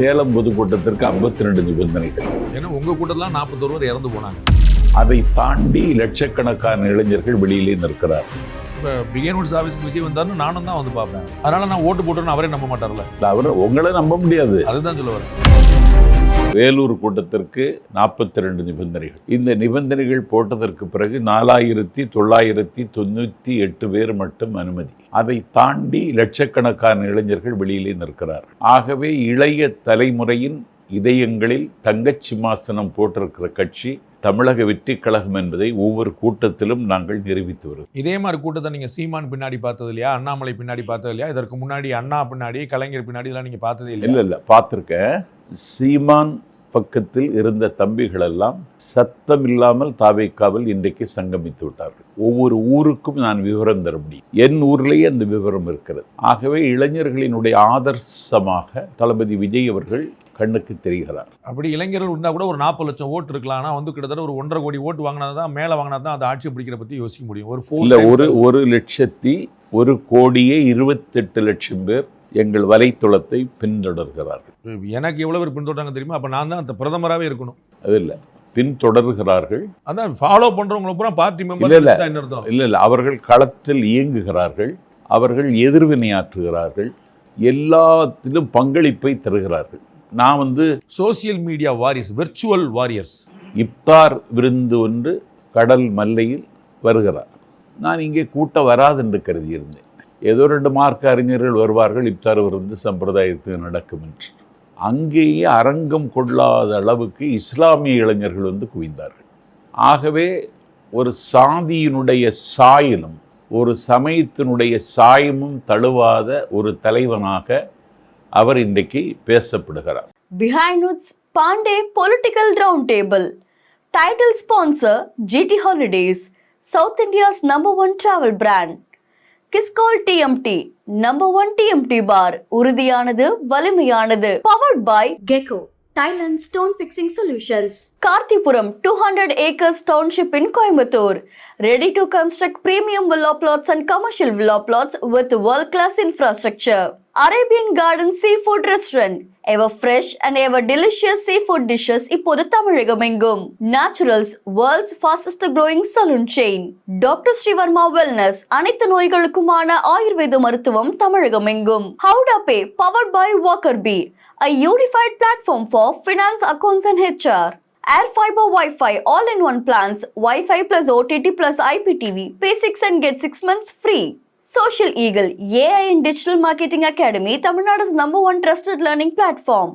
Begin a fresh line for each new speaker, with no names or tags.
சேலம் பொதுக்கூட்டத்திற்கு 52 நிபந்தனைகள்.
ஏன்னா உங்க கூட்டத்தில் 41 இறந்து போனாங்க.
அதை தாண்டி லட்சக்கணக்கான இளைஞர்கள் வெளியிலே நிற்கிறார்.
இப்போ பிஎன்எஸ் ஆஃபீஸ்க்கு விஜய் வந்தாருன்னு நானும் தான் வந்து பார்ப்பேன். அதனால நான் ஓட்டு போட்டேன்னு அவரே நம்ப மாட்டார்ல.
அவர் உங்களை நம்ப முடியாது.
அதுதான் சொல்ல வரேன்.
வேலூர் கூட்டத்திற்கு 42 நிபந்தனைகள். இந்த நிபந்தனைகள் போட்டதற்கு பிறகு 4998 பேர் மட்டும் அனுமதி. அதை தாண்டி லட்சக்கணக்கான இளைஞர்கள் வெளியிலே நிற்கிறார். ஆகவே இளைய தலைமுறையின் இதயங்களில் தங்கச் சிம்மாசனம் போட்டிருக்கிற கட்சி தமிழக வெற்றி கழகம் என்பதை ஒவ்வொரு கூட்டத்திலும் நாங்கள் நிரூபித்து வருகிறோம்.
இதே மாதிரி கூட்டத்தை நீங்க சீமான் பின்னாடி பார்த்தது இல்லையா, அண்ணாமலை பின்னாடி பார்த்தது இல்லையா, இதற்கு முன்னாடி அண்ணா பின்னாடி கலைஞர் பின்னாடி இதெல்லாம் நீங்க பார்த்ததே இல்லை?
இல்லை பார்த்துருக்கேன். சீமான் பக்கத்தில் இருந்த தம்பிகள் எல்லாம் சத்தம் இல்லாமல் தாவேக்காவில் இன்றைக்கு சங்கமித்து விட்டார்கள். ஒவ்வொரு ஊருக்கும் நான் விவரம் தர முடியும். என் ஊர்லேயே அந்த விவரம் இருக்கிறது. ஆகவே இளைஞர்களினுடைய ஆதர்சமாக தளபதி விஜய் அவர்கள் கண்ணுக்கு தெரிகிறார்.
அப்படி இளைஞர்கள் இருந்தால் கூட ஒரு 40 லட்சம் ஓட்டு இருக்கலாம். ஆனால் வந்து கிட்டத்தட்ட ஒரு 1.5 கோடி ஓட்டு வாங்கினா தான் மேலே வாங்கினா தான் அதை ஆட்சி பிடிக்கிற பற்றி யோசிக்க முடியும்.
ஒரு 1,28,00,000 பேர் எங்கள் வலைத்தளத்தை பின்தொடர்கிறார்கள்.
எனக்கு எவ்வளோ பேர் பின்தொடர்றாங்க தெரியுமா? அப்போ நான் தான் அந்த பிரதமராகவே இருக்கணும்.
அது இல்லை, பின்தொடர்கிறார்கள்.
அதான் ஃபாலோ பண்ணுறவங்களை பூரா பார்ட்டி மெம்பர்
இல்லை, அவர்கள் களத்தில் இயங்குகிறார்கள், அவர்கள் எதிர்வினையாற்றுகிறார்கள், எல்லாத்திலும் பங்களிப்பை தருகிறார்கள். நான்
social media warriors, virtual warriors.
இப்தார் விருந்து ஒன்று கடல் மல்லையில் வருகிறார். நான் இங்கே கூட்டம் வராது என்று கருதியிருந்தேன். ஏதோ 2 மார்க்க அறிஞர்கள் வருவார்கள், இப்தார் விருந்து சம்பிரதாயத்துக்கு நடக்கும் என்று. அங்கேயே அரங்கம் கொள்ளாத அளவுக்கு இஸ்லாமிய இளைஞர்கள் குவிந்தார்கள். ஆகவே ஒரு சாதியினுடைய சாயலும் ஒரு சமயத்தினுடைய சாயமும் தழுவாத ஒரு தலைவனாக அவர் இன்றைக்கு பேசப்படுகிறார்.
Behind Woods Pandey Political Roundtable. Title sponsor GT Holidays, South India's #1 travel brand. Kiscol TMT, #1 TMT bar. உறுதியானது, வலிமையானது. Powered by
Gecko, Thailand Stone Fixing Solutions.
Karthipuram 200 acres township in Coimbatore. Ready to construct premium villa plots and commercial villa plots with world-class infrastructure. Arabian Garden Seafood Restaurant. Ever fresh and ever delicious seafood dishes இப்போது தமிழகமெங்கும். Naturals, world's fastest growing saloon chain. Dr. Srivarma Wellness, அனைத்து நோய்களுக்குமான ஆயுர்வேத மருத்துவம் தமிழகமெங்கும். Howda Pay, powered by Walker Bee, a unified platform for finance, accounts and HR. Air Fiber Wi-Fi all-in-one plans, Wi-Fi plus OTT plus IPTV. Pay 6 and get 6 months free. Social Eagle, AI and Digital Marketing Academy, Tamil Nadu's #1 trusted learning platform.